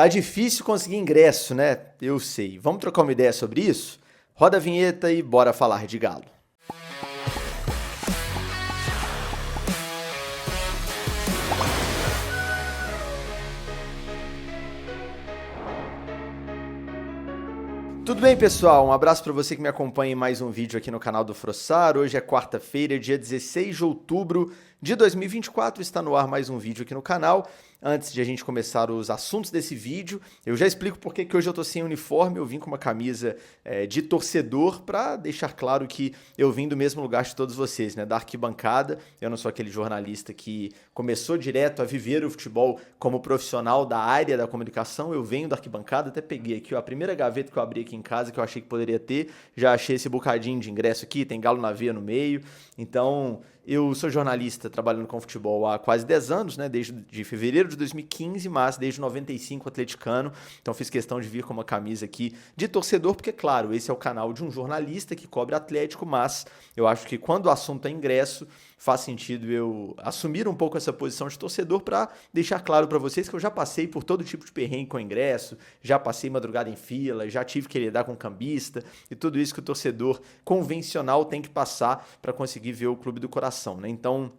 Tá difícil conseguir ingresso, né? Eu sei. Vamos trocar uma ideia sobre isso? Roda a vinheta e bora falar de Galo. Tudo bem, pessoal? Um abraço para você que me acompanha em mais um vídeo aqui no canal do Frossar. Hoje é quarta-feira, dia 16 de outubro de 2024. Está no ar mais um vídeo aqui no canal. Antes de a gente começar os assuntos desse vídeo, eu já explico por que hoje eu tô sem uniforme. Eu vim com uma camisa de torcedor para deixar claro que eu vim do mesmo lugar de todos vocês, né? Da arquibancada. Eu não sou aquele jornalista que começou direto a viver o futebol como profissional da área da comunicação. Eu venho da arquibancada, até peguei aqui ó, a primeira gaveta que eu abri aqui em casa que eu achei que poderia ter. Já achei esse bocadinho de ingresso aqui, tem Galo na veia no meio. Então, eu sou jornalista trabalhando com futebol há quase 10 anos, né? Desde fevereiro de 2015, mas desde 95 atleticano. Então fiz questão de vir com uma camisa aqui de torcedor, porque, claro, esse é o canal de um jornalista que cobre Atlético, mas eu acho que quando o assunto é ingresso, faz sentido eu assumir um pouco essa posição de torcedor para deixar claro para vocês que eu já passei por todo tipo de perrengue com ingresso, já passei madrugada em fila, já tive que lidar com cambista e tudo isso que o torcedor convencional tem que passar para conseguir ver o clube do coração, né? Então,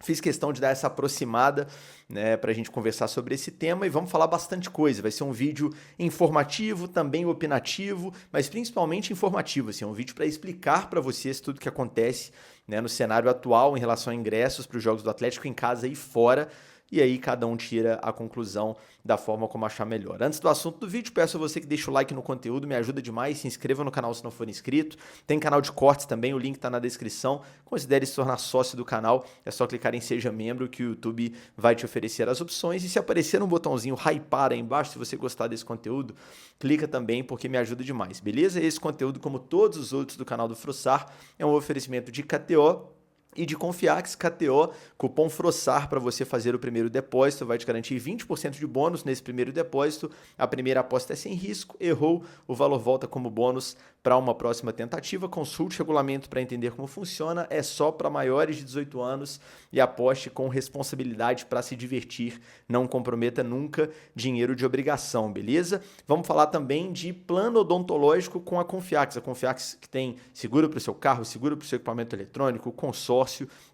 fiz questão de dar essa aproximada, né, para a gente conversar sobre esse tema e vamos falar bastante coisa. Vai ser um vídeo informativo, também opinativo, mas principalmente informativo. Assim, um vídeo para explicar para vocês tudo o que acontece, né, no cenário atual em relação a ingressos para os jogos do Atlético em casa e fora. E aí cada um tira a conclusão da forma como achar melhor. Antes do assunto do vídeo, peço a você que deixe o like no conteúdo, me ajuda demais, se inscreva no canal se não for inscrito. Tem canal de cortes também, o link está na descrição. Considere se tornar sócio do canal, é só clicar em Seja Membro que o YouTube vai te oferecer as opções. E se aparecer um botãozinho hypar aí embaixo, se você gostar desse conteúdo, clica também porque me ajuda demais, beleza? Esse conteúdo, como todos os outros do canal do Frossar, é um oferecimento de KTO e de Confiax KTO, cupom FROSSAR para você fazer o primeiro depósito, vai te garantir 20% de bônus nesse primeiro depósito. A primeira aposta é sem risco, errou, o valor volta como bônus para uma próxima tentativa. Consulte o regulamento para entender como funciona, é só para maiores de 18 anos e aposte com responsabilidade para se divertir, não comprometa nunca dinheiro de obrigação, beleza? Vamos falar também de plano odontológico com a Confiax que tem seguro para o seu carro, seguro para o seu equipamento eletrônico, consórcio,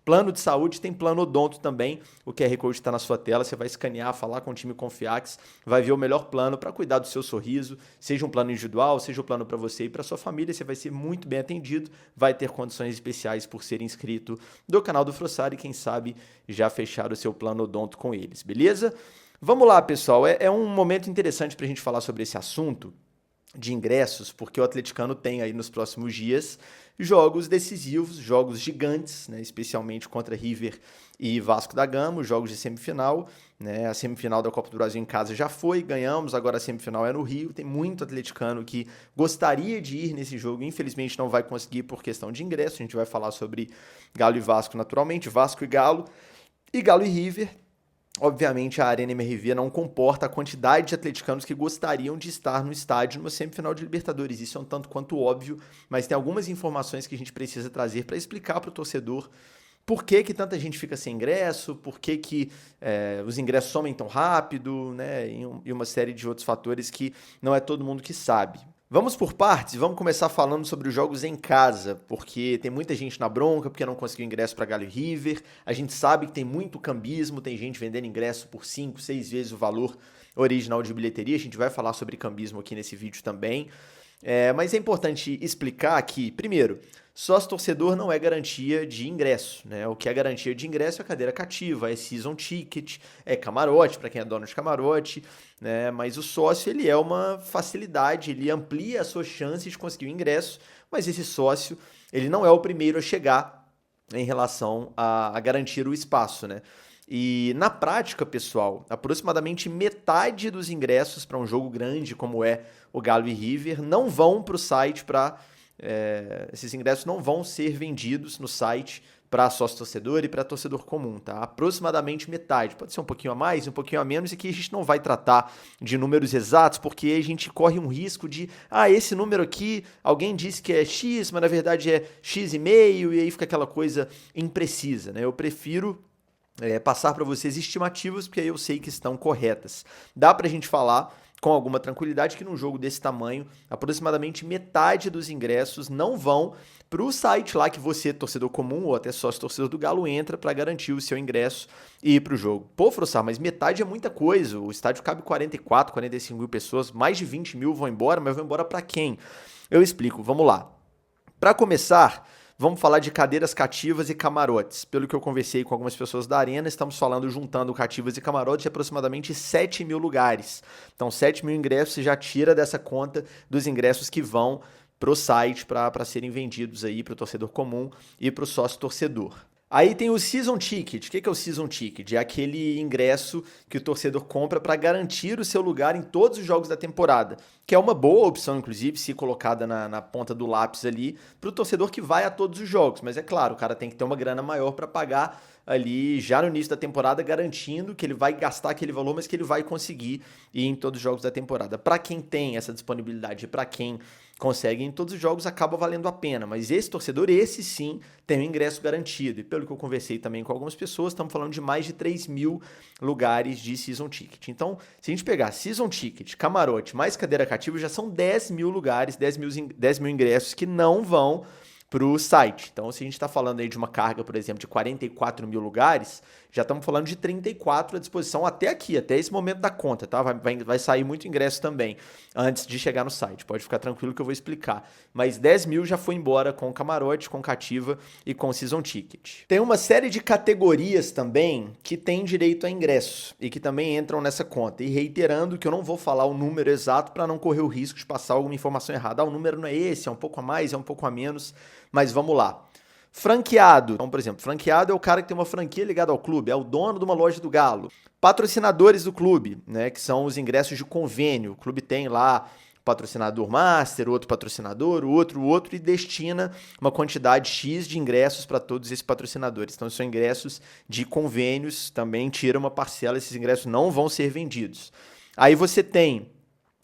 plano de saúde, tem plano odonto também, o QR Code está na sua tela, você vai escanear, falar com o time Confiax, vai ver o melhor plano para cuidar do seu sorriso, seja um plano individual, seja um plano para você e para sua família, você vai ser muito bem atendido, vai ter condições especiais por ser inscrito do canal do Frossar e quem sabe já fechar o seu plano odonto com eles, beleza? Vamos lá, pessoal, é um momento interessante para a gente falar sobre esse assunto de ingressos, porque o atleticano tem aí nos próximos dias jogos decisivos, jogos gigantes, né, especialmente contra River e Vasco da Gama, os jogos de semifinal, né, a semifinal da Copa do Brasil em casa já foi, ganhamos, agora a semifinal é no Rio, tem muito atleticano que gostaria de ir nesse jogo, infelizmente não vai conseguir por questão de ingresso, a gente vai falar sobre Galo e Vasco naturalmente, Vasco e Galo e River. Obviamente, a Arena MRV não comporta a quantidade de atleticanos que gostariam de estar no estádio numa semifinal de Libertadores. Isso é um tanto quanto óbvio, mas tem algumas informações que a gente precisa trazer para explicar para o torcedor por que tanta gente fica sem ingresso, por que os ingressos somem tão rápido, né, e uma série de outros fatores que não é todo mundo que sabe. Vamos por partes, vamos começar falando sobre os jogos em casa, porque tem muita gente na bronca, porque não conseguiu ingresso para Galo e River, a gente sabe que tem muito cambismo, tem gente vendendo ingresso por 5, 6 vezes o valor original de bilheteria, a gente vai falar sobre cambismo aqui nesse vídeo também, mas é importante explicar que, primeiro, sócio torcedor não é garantia de ingresso, né? O que é garantia de ingresso é cadeira cativa, é season ticket, é camarote, para quem é dono de camarote, né? Mas o sócio, ele é uma facilidade, ele amplia as suas chances de conseguir o ingresso, mas esse sócio, ele não é o primeiro a chegar em relação a garantir o espaço, né? E na prática, pessoal, aproximadamente metade dos ingressos para um jogo grande como é o Galo e River não vão para o site esses ingressos não vão ser vendidos no site para sócio-torcedor e para torcedor comum, tá? Aproximadamente metade, pode ser um pouquinho a mais, um pouquinho a menos, e aqui a gente não vai tratar de números exatos, porque a gente corre um risco de, esse número aqui, alguém disse que é X, mas na verdade é X e meio, e aí fica aquela coisa imprecisa, né? Eu prefiro passar para vocês estimativas, porque aí eu sei que estão corretas. Dá para a gente falar com alguma tranquilidade que num jogo desse tamanho, aproximadamente metade dos ingressos não vão para o site lá que você, torcedor comum ou até sócio torcedor do Galo, entra para garantir o seu ingresso e ir para o jogo. Pô, Frossar, mas metade é muita coisa. O estádio cabe 44, 45 mil pessoas, mais de 20 mil vão embora, mas vão embora para quem? Eu explico, vamos lá. Para começar, vamos falar de cadeiras cativas e camarotes. Pelo que eu conversei com algumas pessoas da Arena, estamos falando, juntando cativas e camarotes, de aproximadamente 7 mil lugares. Então, 7 mil ingressos você já tira dessa conta dos ingressos que vão para o site para serem vendidos aí para o torcedor comum e para o sócio torcedor. Aí tem o Season Ticket. O que é o Season Ticket? É aquele ingresso que o torcedor compra para garantir o seu lugar em todos os jogos da temporada, que é uma boa opção, inclusive, se colocada na ponta do lápis ali, para o torcedor que vai a todos os jogos. Mas é claro, o cara tem que ter uma grana maior para pagar ali já no início da temporada, garantindo que ele vai gastar aquele valor, mas que ele vai conseguir ir em todos os jogos da temporada. Para quem tem essa disponibilidade, para quem consegue em todos os jogos, acaba valendo a pena. Mas esse torcedor, esse sim, tem um ingresso garantido. E pelo que eu conversei também com algumas pessoas, estamos falando de mais de 3 mil lugares de Season Ticket. Então, se a gente pegar Season Ticket, camarote, mais cadeira cativa, já são 10 mil lugares, 10 mil ingressos que não vão para o site. Então, se a gente está falando aí de uma carga, por exemplo, de 44 mil lugares, já estamos falando de 34 à disposição até aqui, até esse momento da conta, tá? Vai sair muito ingresso também antes de chegar no site. Pode ficar tranquilo que eu vou explicar. Mas 10 mil já foi embora com camarote, com cativa e com Season Ticket. Tem uma série de categorias também que têm direito a ingresso e que também entram nessa conta. E reiterando que eu não vou falar o número exato para não correr o risco de passar alguma informação errada. O número não é esse, é um pouco a mais, é um pouco a menos, mas vamos lá. Franqueado. Então, por exemplo, franqueado é o cara que tem uma franquia ligada ao clube, é o dono de uma loja do Galo. Patrocinadores do clube, né, que são os ingressos de convênio. O clube tem lá patrocinador master, outro patrocinador, outro, e destina uma quantidade X de ingressos para todos esses patrocinadores. Então, são ingressos de convênios, também tira uma parcela, esses ingressos não vão ser vendidos. Aí você tem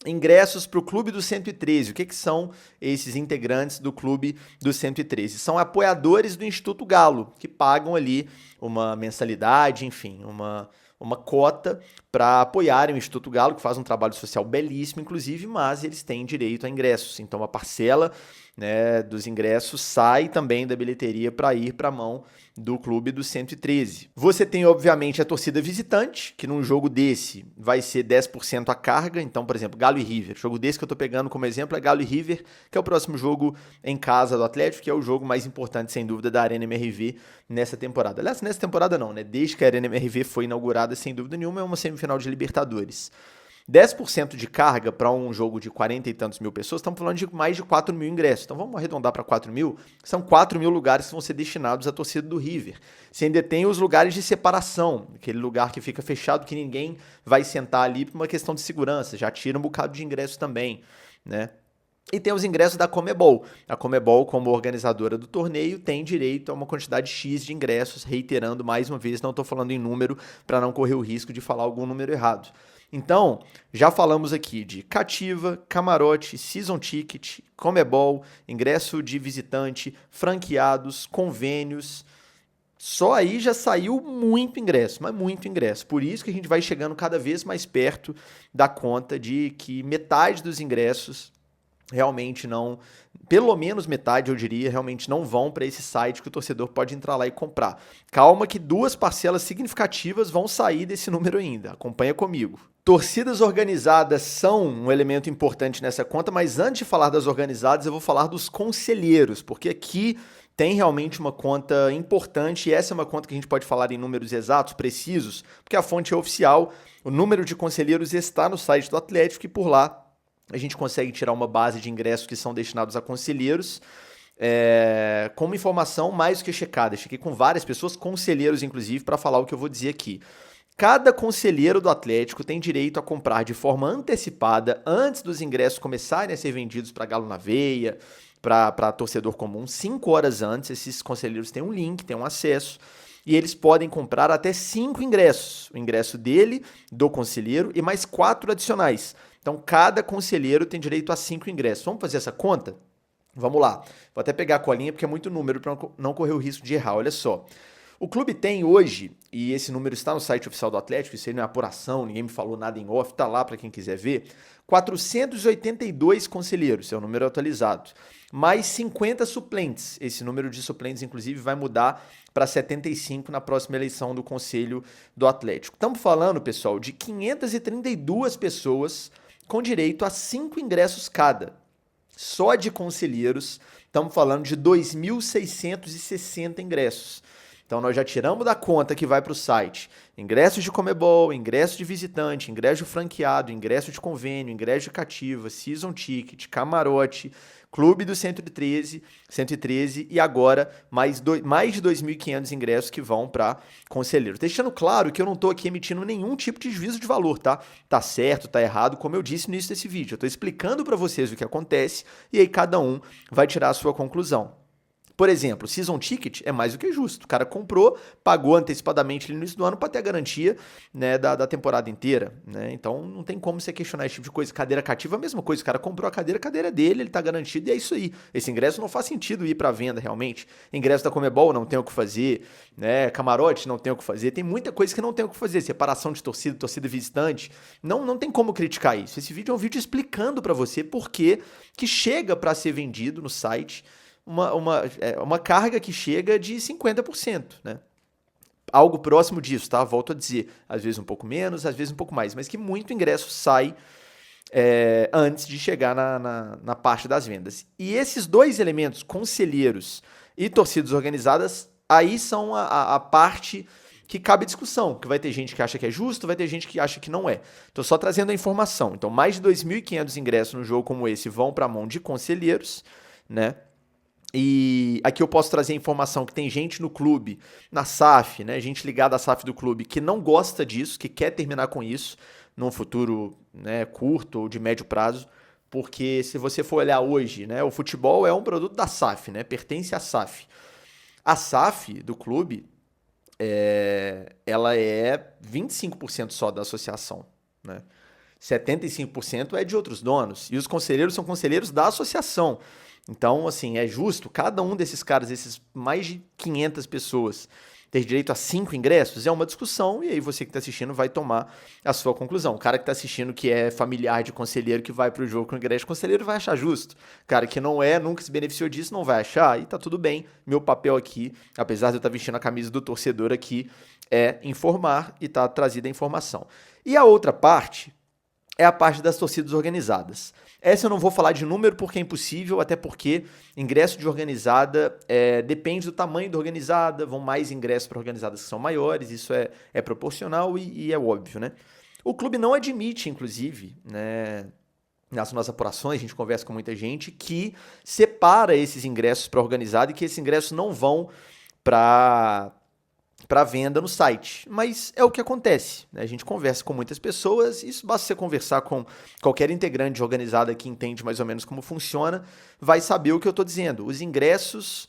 ingressos para o Clube do 113. O que são esses integrantes do Clube do 113? São apoiadores do Instituto Galo, que pagam ali uma mensalidade, enfim, uma cota para apoiarem o Instituto Galo, que faz um trabalho social belíssimo, inclusive, mas eles têm direito a ingressos. Então, a parcela, né, dos ingressos sai também da bilheteria para ir para a mão do Clube do 113. Você tem, obviamente, a torcida visitante, que num jogo desse vai ser 10% a carga. Então, por exemplo, Galo e River. O jogo desse que eu estou pegando como exemplo é Galo e River, que é o próximo jogo em casa do Atlético, que é o jogo mais importante, sem dúvida, da Arena MRV nessa temporada. Aliás, nessa temporada não, né? Desde que a Arena MRV foi inaugurada, sem dúvida nenhuma, é uma semifinal de Libertadores. 10% de carga para um jogo de 40 e tantos mil pessoas, estamos falando de mais de 4 mil ingressos. Então vamos arredondar para 4 mil, são 4 mil lugares que vão ser destinados à torcida do River. Você ainda tem os lugares de separação, aquele lugar que fica fechado, que ninguém vai sentar ali por uma questão de segurança, já tira um bocado de ingresso também, né? E tem os ingressos da Conmebol. A Conmebol, como organizadora do torneio, tem direito a uma quantidade X de ingressos, reiterando mais uma vez, não estou falando em número para não correr o risco de falar algum número errado. Então, já falamos aqui de cativa, camarote, season ticket, Conmebol, ingresso de visitante, franqueados, convênios. Só aí já saiu muito ingresso, mas muito ingresso. Por isso que a gente vai chegando cada vez mais perto da conta de que metade dos ingressos realmente não, pelo menos metade eu diria, realmente não vão para esse site que o torcedor pode entrar lá e comprar. Calma que 2 parcelas significativas vão sair desse número ainda, acompanha comigo. Torcidas organizadas são um elemento importante nessa conta, mas antes de falar das organizadas eu vou falar dos conselheiros, porque aqui tem realmente uma conta importante e essa é uma conta que a gente pode falar em números exatos, precisos, porque a fonte é oficial, o número de conselheiros está no site do Atlético e por lá a gente consegue tirar uma base de ingressos que são destinados a conselheiros, com uma informação mais do que checada. Chequei com várias pessoas, conselheiros inclusive, para falar o que eu vou dizer aqui. Cada conselheiro do Atlético tem direito a comprar de forma antecipada, antes dos ingressos começarem a ser vendidos para Galo na Veia, para torcedor comum, 5 horas antes. Esses conselheiros têm um link, têm um acesso, e eles podem comprar até 5 ingressos. O ingresso dele, do conselheiro, e mais 4 adicionais. Então, cada conselheiro tem direito a 5 ingressos. Vamos fazer essa conta? Vamos lá. Vou até pegar a colinha, porque é muito número para não correr o risco de errar. Olha só. O clube tem hoje, e esse número está no site oficial do Atlético, isso aí não é apuração, ninguém me falou nada em off, tá lá para quem quiser ver, 482 conselheiros, é o número atualizado, mais 50 suplentes. Esse número de suplentes, inclusive, vai mudar para 75 na próxima eleição do Conselho do Atlético. Estamos falando, pessoal, de 532 pessoas com direito a 5 ingressos cada. Só de conselheiros, estamos falando de 2.660 ingressos. Então nós já tiramos da conta que vai para o site ingressos de Comebol, ingresso de visitante, ingresso de franqueado, ingresso de convênio, ingresso de cativa, season ticket, camarote, clube do 113 e agora mais de 2.500 ingressos que vão para conselheiros. Deixando claro que eu não estou aqui emitindo nenhum tipo de juízo de valor, tá? Tá certo, tá errado, como eu disse no início desse vídeo. Eu estou explicando para vocês o que acontece e aí cada um vai tirar a sua conclusão. Por exemplo, Season Ticket é mais do que justo. O cara comprou, pagou antecipadamente no início do ano para ter a garantia, né, da temporada inteira. Né? Então não tem como você questionar esse tipo de coisa. Cadeira cativa é a mesma coisa. O cara comprou a cadeira é dele, ele está garantido e é isso aí. Esse ingresso não faz sentido ir para venda realmente. Ingresso da Comebol não tem o que fazer, né? Camarote não tem o que fazer. Tem muita coisa que não tem o que fazer. Separação de torcida visitante. Não tem como criticar isso. Esse vídeo é um vídeo explicando para você por que chega para ser vendido no site uma carga que chega de 50%, né? Algo próximo disso, tá? Volto a dizer, às vezes um pouco menos, às vezes um pouco mais, mas que muito ingresso sai antes de chegar na parte das vendas. E esses dois elementos, conselheiros e torcidas organizadas, aí são a parte que cabe discussão, que vai ter gente que acha que é justo, vai ter gente que acha que não é. Estou só trazendo a informação. Então, mais de 2.500 ingressos num jogo como esse vão para a mão de conselheiros, né? E aqui eu posso trazer a informação que tem gente no clube, na SAF, né, gente ligada à SAF do clube, que não gosta disso, que quer terminar com isso num futuro, né, curto ou de médio prazo, porque se você for olhar hoje, né, o futebol é um produto da SAF, né, pertence à SAF. A SAF do clube, ela é 25% só da associação, né? 75% é de outros donos, e os conselheiros são conselheiros da associação. Então, assim, é justo cada um desses caras, esses mais de 500 pessoas, ter direito a 5 ingressos? É uma discussão e aí você que está assistindo vai tomar a sua conclusão. O cara que está assistindo que é familiar de conselheiro que vai para o jogo com ingresso de conselheiro vai achar justo. O cara que não é, nunca se beneficiou disso, não vai achar e tá tudo bem. Meu papel aqui, apesar de eu estar vestindo a camisa do torcedor aqui, é informar e tá trazida a informação. E a outra parte é a parte das torcidas organizadas. Essa eu não vou falar de número porque é impossível, até porque ingresso de organizada depende do tamanho da organizada, vão mais ingressos para organizadas que são maiores, isso é proporcional e é óbvio, né? O clube não admite, inclusive, né, nas nossas apurações, a gente conversa com muita gente, que separa esses ingressos para organizada e que esses ingressos não vão para venda no site, mas é o que acontece, né? A gente conversa com muitas pessoas, isso basta você conversar com qualquer integrante organizada que entende mais ou menos como funciona, vai saber o que eu estou dizendo. Os ingressos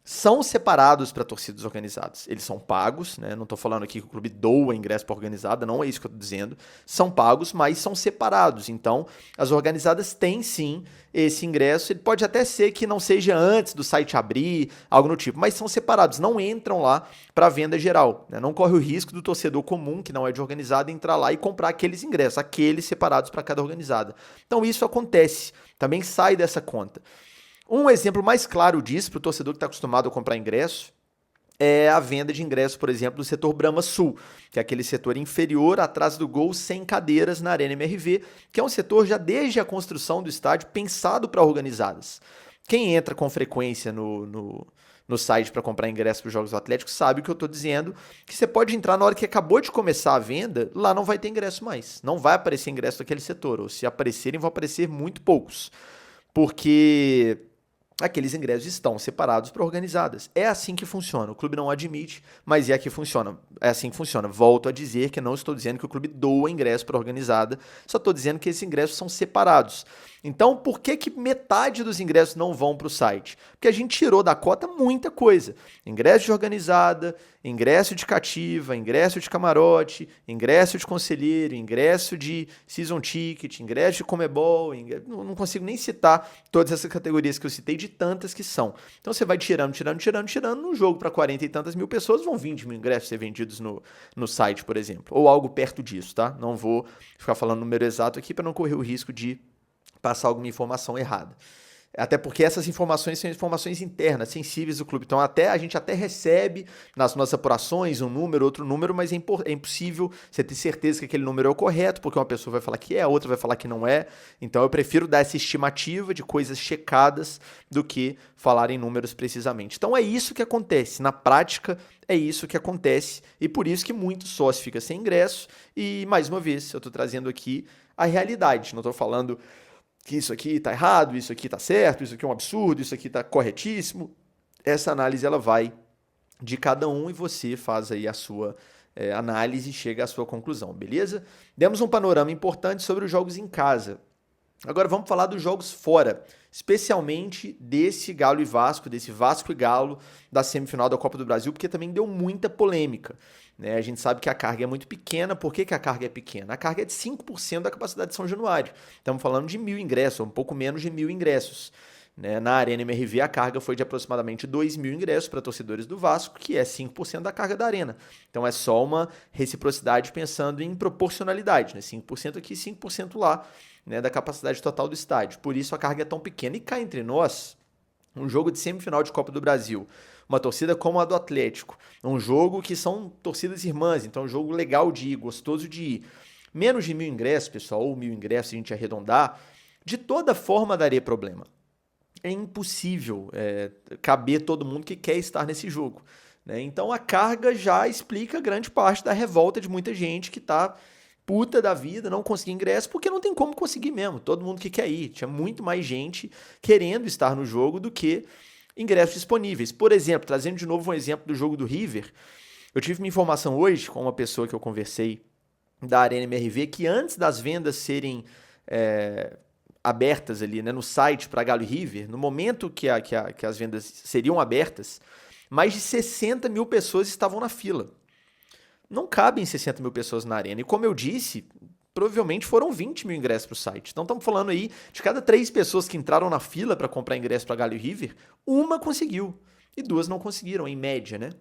são separados para torcidas organizadas. Eles são pagos, né? Não estou falando aqui que o clube doa ingresso para organizada, não é isso que eu estou dizendo. São pagos, mas são separados. Então, as organizadas têm sim esse ingresso. Ele pode até ser que não seja antes do site abrir, algo no tipo, mas são separados, não entram lá para venda geral, né? Não corre o risco do torcedor comum, que não é de organizada, entrar lá e comprar aqueles ingressos, aqueles separados para cada organizada. Então, isso acontece, também sai dessa conta. Um exemplo mais claro disso, para o torcedor que está acostumado a comprar ingresso, é a venda de ingressos, por exemplo, do setor Brahma Sul, que é aquele setor inferior, atrás do gol, sem cadeiras na Arena MRV, que é um setor já desde a construção do estádio pensado para organizadas. Quem entra com frequência no site para comprar ingresso para os Jogos do Atlético sabe o que eu estou dizendo, que você pode entrar na hora que acabou de começar a venda, lá não vai ter ingresso mais, não vai aparecer ingresso daquele setor, ou se aparecerem, vão aparecer muito poucos, porque aqueles ingressos estão separados para organizadas. É assim que funciona. O clube não admite, mas é assim que funciona. Volto a dizer que não estou dizendo que o clube doa ingresso para organizada, só estou dizendo que esses ingressos são separados. Então, por que que metade dos ingressos não vão para o site? Porque a gente tirou da cota muita coisa. Ingresso de organizada, ingresso de cativa, ingresso de camarote, ingresso de conselheiro, ingresso de season ticket, ingresso de Comebol, não consigo nem citar todas essas categorias que eu citei, de tantas que são. Então você vai tirando, num jogo para 40 e tantas mil pessoas, vão 20 mil ingressos ser vendidos no site, por exemplo, ou algo perto disso, tá? Não vou ficar falando o número exato aqui para não correr o risco de passar alguma informação errada. Até porque essas informações são informações internas, sensíveis do clube. Então a gente até recebe nas nossas apurações um número, outro número, mas é impossível você ter certeza que aquele número é o correto, porque uma pessoa vai falar que é, a outra vai falar que não é. Então eu prefiro dar essa estimativa de coisas checadas do que falar em números precisamente. Então é isso que acontece. Na prática, é isso que acontece. E por isso que muito sócio fica sem ingresso. E, mais uma vez, eu estou trazendo aqui a realidade. Não estou falando que isso aqui está errado, isso aqui está certo, isso aqui é um absurdo, isso aqui está corretíssimo. Essa análise ela vai de cada um e você faz aí a sua análise e chega à sua conclusão, beleza? Demos um panorama importante sobre os jogos em casa. Agora vamos falar dos jogos fora, especialmente desse Galo e Vasco, desse Vasco e Galo da semifinal da Copa do Brasil, porque também deu muita polêmica. Né? A gente sabe que a carga é muito pequena. Por que a carga é pequena? A carga é de 5% da capacidade de São Januário. Estamos falando de 1.000 ingressos, um pouco menos de 1.000 ingressos. Né? Na Arena MRV a carga foi de aproximadamente 2.000 ingressos para torcedores do Vasco, que é 5% da carga da Arena. Então é só uma reciprocidade pensando em proporcionalidade, né? 5% aqui, 5% lá, né, da capacidade total do estádio. Por isso a carga é tão pequena. E cá entre nós, um jogo de semifinal de Copa do Brasil, uma torcida como a do Atlético, um jogo que são torcidas irmãs, então é um jogo legal de ir, gostoso de ir. Menos de 1.000 ingressos, pessoal, ou 1.000 ingressos se a gente arredondar, de toda forma daria problema. É impossível caber todo mundo que quer estar nesse jogo. Né? Então a carga já explica grande parte da revolta de muita gente que está puta da vida, não conseguir ingresso, porque não tem como conseguir mesmo. Todo mundo que quer ir. Tinha muito mais gente querendo estar no jogo do que ingressos disponíveis. Por exemplo, trazendo de novo um exemplo do jogo do River, eu tive uma informação hoje com uma pessoa que eu conversei da Arena MRV, que antes das vendas serem abertas ali, né, no site para Galo e River, no momento que as vendas seriam abertas, mais de 60 mil pessoas estavam na fila. Não cabem 60 mil pessoas na Arena. E como eu disse, provavelmente foram 20 mil ingressos para o site. Então estamos falando aí de cada 3 pessoas que entraram na fila para comprar ingresso para Galo e River, uma conseguiu. E 2 não conseguiram, em média, né?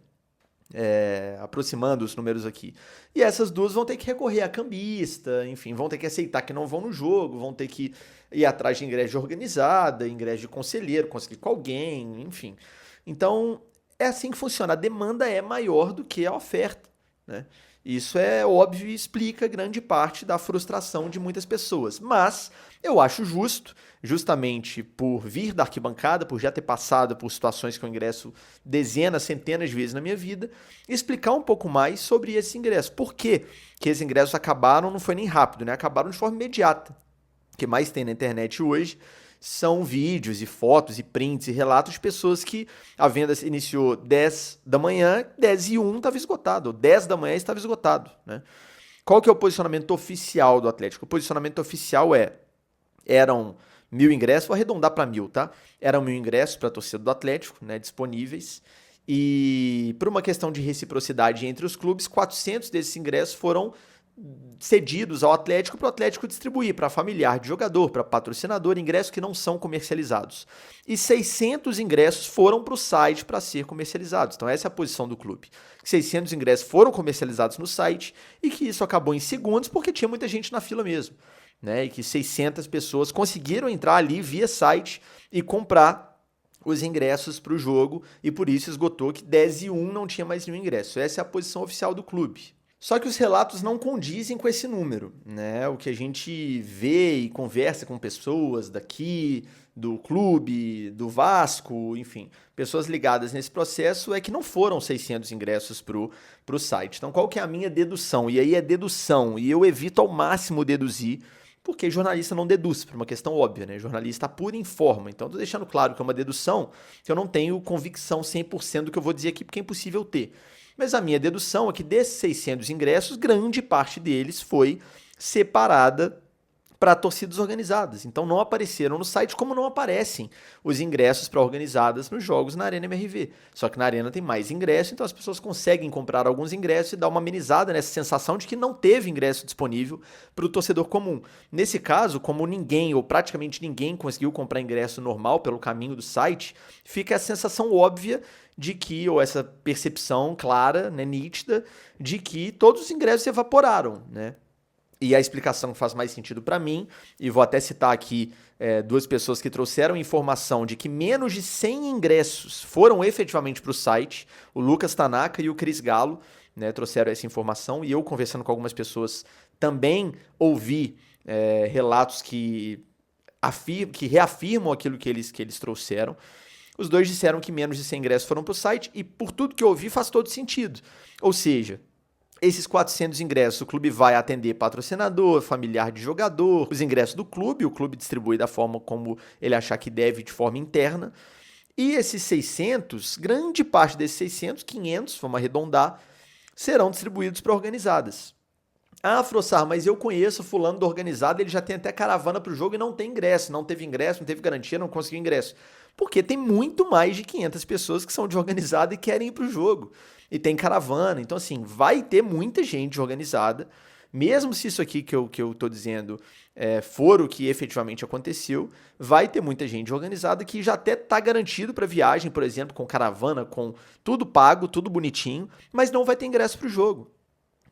Aproximando os números aqui. E essas 2 vão ter que recorrer a cambista, enfim, vão ter que aceitar que não vão no jogo, vão ter que ir atrás de ingresso de organizada, ingresso de conselheiro, conseguir com alguém, enfim. Então, é assim que funciona. A demanda é maior do que a oferta. Né? Isso é óbvio e explica grande parte da frustração de muitas pessoas. Mas eu acho justo, justamente por vir da arquibancada, por já ter passado por situações que eu ingresso dezenas, centenas de vezes na minha vida, explicar um pouco mais sobre esse ingresso. Por que esses ingressos acabaram, não foi nem rápido, né? Acabaram de forma imediata. O que mais tem na internet hoje são vídeos e fotos e prints e relatos de pessoas que a venda se iniciou 10 da manhã, 10:01 estava esgotado, ou 10 da manhã estava esgotado. Né? Qual que é o posicionamento oficial do Atlético? O posicionamento oficial eram 1.000 ingressos, vou arredondar para 1.000, tá? Eram 1.000 ingressos para a torcida do Atlético, né, disponíveis, e por uma questão de reciprocidade entre os clubes, 400 desses ingressos foram cedidos ao Atlético para o Atlético distribuir para familiar de jogador, para patrocinador, ingressos que não são comercializados. E 600 ingressos foram para o site para ser comercializados. Então essa é a posição do clube. 600 ingressos foram comercializados no site e que isso acabou em segundos porque tinha muita gente na fila mesmo. Né? E que 600 pessoas conseguiram entrar ali via site e comprar os ingressos para o jogo e por isso esgotou que 10:01 não tinha mais nenhum ingresso. Essa é a posição oficial do clube. Só que os relatos não condizem com esse número, né? O que a gente vê e conversa com pessoas daqui, do clube, do Vasco, enfim, pessoas ligadas nesse processo, é que não foram 600 ingressos pro site. Então, qual que é a minha dedução? E aí é dedução, e eu evito ao máximo deduzir, porque jornalista não deduz, por uma questão óbvia, né? Jornalista apura e informa. Então, estou deixando claro que é uma dedução, que eu não tenho convicção 100% do que eu vou dizer aqui, porque é impossível ter. Mas a minha dedução é que desses 600 ingressos, grande parte deles foi separada para torcidas organizadas. Então não apareceram no site, como não aparecem os ingressos para organizadas nos jogos na Arena MRV. Só que na Arena tem mais ingresso, então as pessoas conseguem comprar alguns ingressos e dar uma amenizada nessa sensação de que não teve ingresso disponível para o torcedor comum. Nesse caso, como ninguém ou praticamente ninguém conseguiu comprar ingresso normal pelo caminho do site, fica a sensação óbvia de que, ou essa percepção clara, né, nítida, de que todos os ingressos evaporaram, né? E a explicação faz mais sentido para mim, e vou até citar aqui duas pessoas que trouxeram informação de que menos de 100 ingressos foram efetivamente para o site, o Lucas Tanaka e o Cris Galo, né, trouxeram essa informação, e eu conversando com algumas pessoas também ouvi relatos que reafirmam aquilo que eles trouxeram. Os dois disseram que menos de 100 ingressos foram para o site, e por tudo que eu ouvi faz todo sentido. Ou seja, esses 400 ingressos, o clube vai atender patrocinador, familiar de jogador, os ingressos do clube, o clube distribui da forma como ele achar que deve, de forma interna. E esses 600, grande parte desses 600, 500, vamos arredondar, serão distribuídos para organizadas. Ah, Frossar, mas eu conheço fulano do organizado, ele já tem até caravana para o jogo e não tem ingresso, não teve garantia, não conseguiu ingresso. Porque tem muito mais de 500 pessoas que são de organizada e querem ir para o jogo. E tem caravana. Então, assim, vai ter muita gente organizada. Mesmo se isso aqui que eu tô dizendo for o que efetivamente aconteceu, vai ter muita gente organizada que já até tá garantido para viagem, por exemplo, com caravana, com tudo pago, tudo bonitinho, mas não vai ter ingresso para o jogo,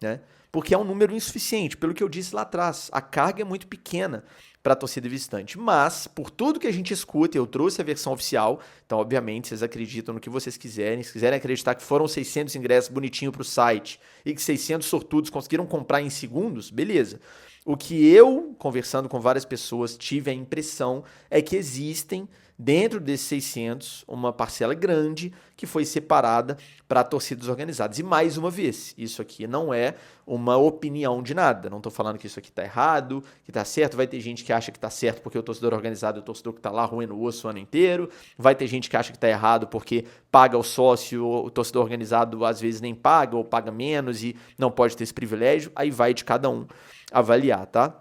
né? Porque é um número insuficiente. Pelo que eu disse lá atrás, a carga é muito pequena para a torcida visitante. Mas, por tudo que a gente escuta, eu trouxe a versão oficial, então, obviamente, vocês acreditam no que vocês quiserem. Se quiserem acreditar que foram 600 ingressos bonitinho para o site e que 600 sortudos conseguiram comprar em segundos, beleza. O que eu, conversando com várias pessoas, tive a impressão é que existem, dentro desses 600, uma parcela grande que foi separada para torcidas organizadas. E mais uma vez, isso aqui não é uma opinião de nada. Não estou falando que isso aqui está errado, que está certo. Vai ter gente que acha que está certo porque o torcedor organizado é o torcedor que está lá roendo o osso o ano inteiro. Vai ter gente que acha que está errado porque paga o sócio, o torcedor organizado às vezes nem paga ou paga menos e não pode ter esse privilégio. Aí vai de cada um avaliar, tá?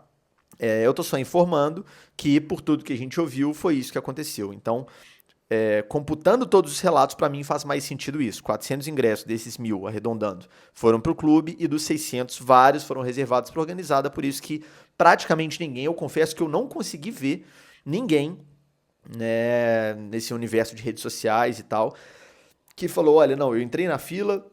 Eu estou só informando que, por tudo que a gente ouviu, foi isso que aconteceu. Então, computando todos os relatos, para mim faz mais sentido isso. 400 ingressos desses 1.000, arredondando, foram para o clube e dos 600, vários foram reservados para a organizada, por isso que praticamente ninguém, eu confesso que eu não consegui ver ninguém, né, nesse universo de redes sociais e tal, que falou, olha, não, eu entrei na fila,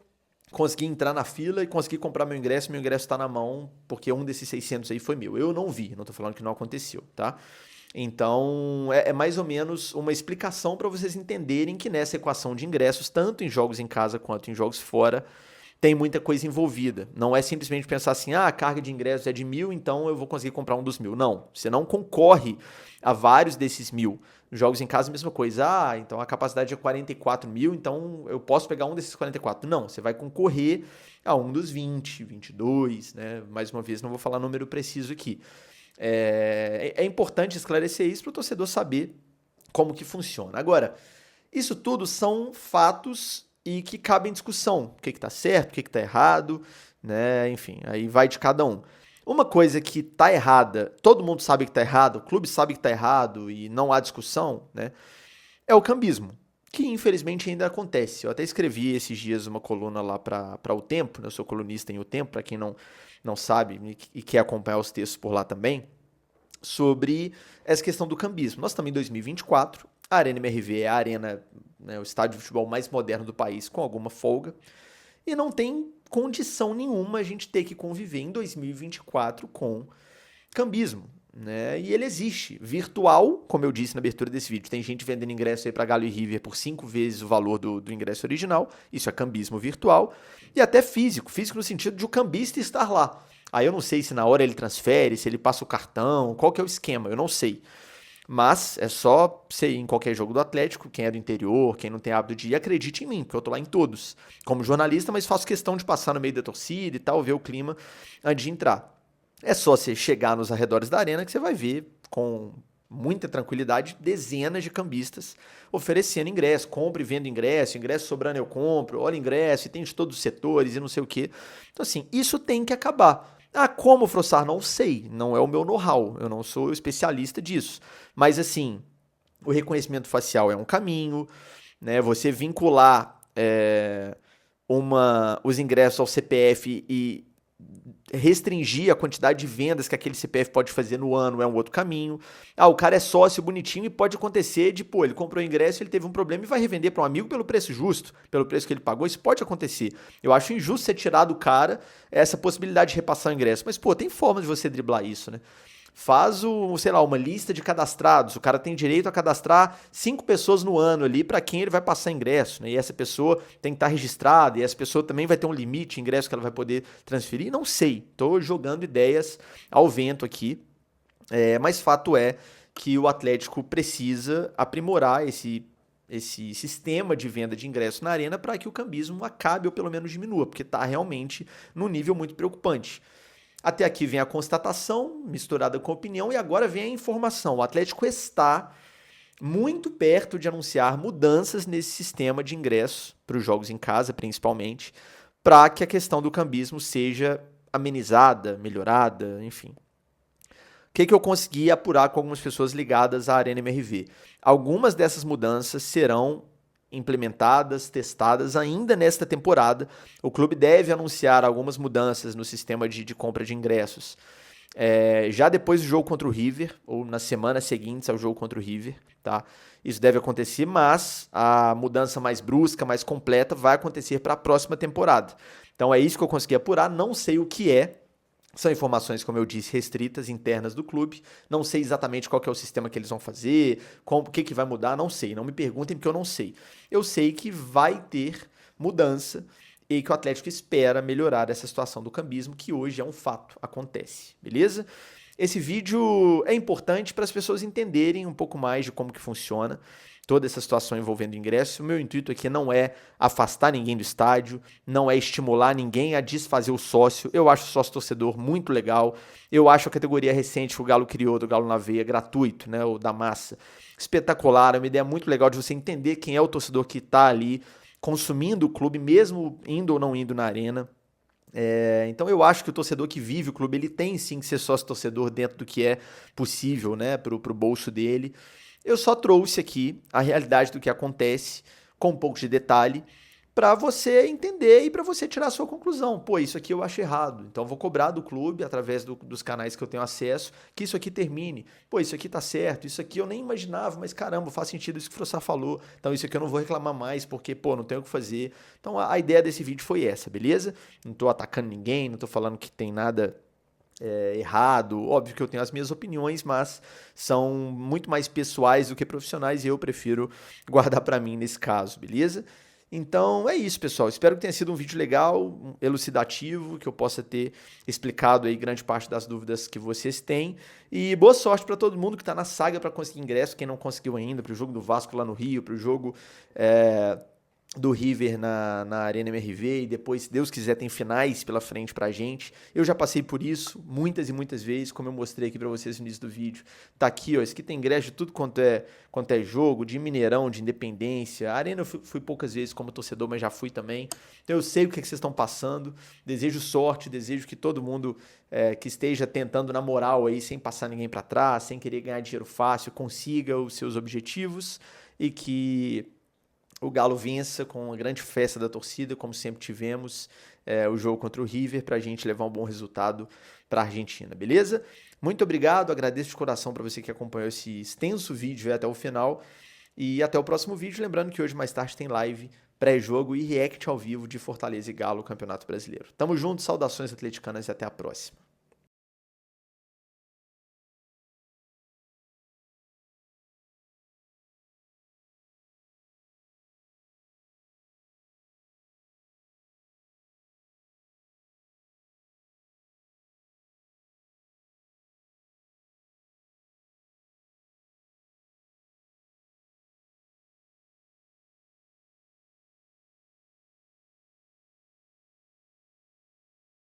consegui entrar na fila e consegui comprar meu ingresso está na mão, porque um desses 600 aí foi meu. Eu não vi, não tô falando que não aconteceu, tá? Então, é mais ou menos uma explicação para vocês entenderem que nessa equação de ingressos, tanto em jogos em casa quanto em jogos fora, tem muita coisa envolvida. Não é simplesmente pensar assim, a carga de ingressos é de 1.000, então eu vou conseguir comprar um dos 1.000. Não, você não concorre a vários desses 1.000. Jogos em casa, mesma coisa. Então a capacidade é 44.000, então eu posso pegar um desses 44. Não, você vai concorrer a um dos 20, 22, né? Mais uma vez, não vou falar número preciso aqui. É importante esclarecer isso para o torcedor saber como que funciona. Agora, isso tudo são fatos e que cabem discussão. O que está certo, o que está errado, né? Enfim, aí vai de cada um. Uma coisa que está errada, todo mundo sabe que está errado, o clube sabe que está errado e não há discussão, né? É o cambismo, que infelizmente ainda acontece. Eu até escrevi esses dias uma coluna lá para O Tempo, né? Eu sou colunista em O Tempo, para quem não sabe e quer acompanhar os textos por lá também, sobre essa questão do cambismo. Nós estamos em 2024, a Arena MRV é a arena, né, o estádio de futebol mais moderno do país, com alguma folga, e não tem condição nenhuma a gente ter que conviver em 2024 com cambismo, né? E ele existe, virtual, como eu disse na abertura desse vídeo, tem gente vendendo ingresso aí para Galo e River por 5 vezes o valor do ingresso original, isso é cambismo virtual, e até físico no sentido de o cambista estar lá. Aí eu não sei se na hora ele transfere, se ele passa o cartão, qual que é o esquema, eu não sei. Mas é só você ir em qualquer jogo do Atlético, quem é do interior, quem não tem hábito de ir, acredite em mim, porque eu tô lá em todos. Como jornalista, mas faço questão de passar no meio da torcida e tal, ver o clima antes de entrar. É só você chegar nos arredores da arena que você vai ver com muita tranquilidade dezenas de cambistas oferecendo ingresso, compra e vendo ingresso sobrando eu compro, olha ingresso, e tem de todos os setores e não sei o quê. Então assim, isso tem que acabar. Ah, como, Frossar? Não sei, não é o meu know-how, eu não sou especialista disso. Mas assim, o reconhecimento facial é um caminho, né? Você vincular os ingressos ao CPF e restringir a quantidade de vendas que aquele CPF pode fazer no ano é um outro caminho. Ah, o cara é sócio bonitinho e pode acontecer de, pô, ele comprou o ingresso, ele teve um problema e vai revender para um amigo pelo preço justo, pelo preço que ele pagou. Isso pode acontecer. Eu acho injusto você tirar do cara essa possibilidade de repassar o ingresso. Mas, pô, tem forma de você driblar isso, né? Faz sei lá, uma lista de cadastrados. O cara tem direito a cadastrar 5 pessoas no ano ali para quem ele vai passar ingresso, né? E essa pessoa tem que estar registrada, e essa pessoa também vai ter um limite de ingresso que ela vai poder transferir. Não sei, estou jogando ideias ao vento aqui, mas fato é que o Atlético precisa aprimorar esse sistema de venda de ingresso na arena para que o cambismo acabe ou pelo menos diminua, porque está realmente num nível muito preocupante. Até aqui vem a constatação, misturada com opinião, e agora vem a informação. O Atlético está muito perto de anunciar mudanças nesse sistema de ingresso para os jogos em casa, principalmente, para que a questão do cambismo seja amenizada, melhorada, enfim. O que eu consegui apurar com algumas pessoas ligadas à Arena MRV? Algumas dessas mudanças serão implementadas, testadas ainda nesta temporada. O clube deve anunciar algumas mudanças no sistema de compra de ingressos já depois do jogo contra o River, ou nas semanas seguintes ao jogo contra o River, tá? Isso deve acontecer, mas a mudança mais brusca, mais completa, vai acontecer para a próxima temporada. Então é isso que eu consegui apurar, não sei o que é. São informações, como eu disse, restritas, internas do clube. Não sei exatamente qual que é o sistema que eles vão fazer, o que vai mudar, não sei. Não me perguntem porque eu não sei. Eu sei que vai ter mudança e que o Atlético espera melhorar essa situação do cambismo, que hoje é um fato, acontece, beleza? Esse vídeo é importante para as pessoas entenderem um pouco mais de como que funciona toda essa situação envolvendo ingresso. O meu intuito aqui não é afastar ninguém do estádio, não é estimular ninguém a desfazer o sócio. Eu acho o sócio torcedor muito legal. Eu acho a categoria recente que o Galo criou, do Galo na Veia, gratuito, né, o da massa, espetacular. É uma ideia muito legal de você entender quem é o torcedor que está ali consumindo o clube, mesmo indo ou não indo na arena. Então eu acho que o torcedor que vive o clube, ele tem sim que ser sócio torcedor dentro do que é possível, né, pro bolso dele. Eu só trouxe aqui a realidade do que acontece, com um pouco de detalhe, para você entender e para você tirar a sua conclusão. Pô, isso aqui eu acho errado, então vou cobrar do clube, através dos canais que eu tenho acesso, que isso aqui termine. Pô, isso aqui tá certo, isso aqui eu nem imaginava, mas caramba, faz sentido isso que o Frossar falou, então isso aqui eu não vou reclamar mais, porque, pô, não tenho o que fazer. Então a ideia desse vídeo foi essa, beleza? Não tô atacando ninguém, não tô falando que tem nada errado. Óbvio que eu tenho as minhas opiniões, mas são muito mais pessoais do que profissionais e eu prefiro guardar para mim nesse caso, beleza? Então é isso, pessoal. Espero que tenha sido um vídeo legal, elucidativo, que eu possa ter explicado aí grande parte das dúvidas que vocês têm. E boa sorte para todo mundo que está na saga para conseguir ingresso, quem não conseguiu ainda, para o jogo do Vasco lá no Rio, para o jogo do River na Arena MRV, e depois, se Deus quiser, tem finais pela frente pra gente. Eu já passei por isso muitas e muitas vezes, como eu mostrei aqui pra vocês no início do vídeo. Tá aqui, ó, isso aqui tem ingresso de tudo quanto é jogo, de Mineirão, de Independência. A Arena eu fui poucas vezes como torcedor, mas já fui também. Então eu sei o que vocês estão passando. Desejo sorte, desejo que todo mundo que esteja tentando na moral aí, sem passar ninguém pra trás, sem querer ganhar dinheiro fácil, consiga os seus objetivos e que o Galo vença com uma grande festa da torcida, como sempre tivemos, o jogo contra o River, para a gente levar um bom resultado para a Argentina, beleza? Muito obrigado, agradeço de coração para você que acompanhou esse extenso vídeo até o final, e até o próximo vídeo, lembrando que hoje mais tarde tem live, pré-jogo e react ao vivo de Fortaleza e Galo, Campeonato Brasileiro. Tamo junto, saudações atleticanas e até a próxima.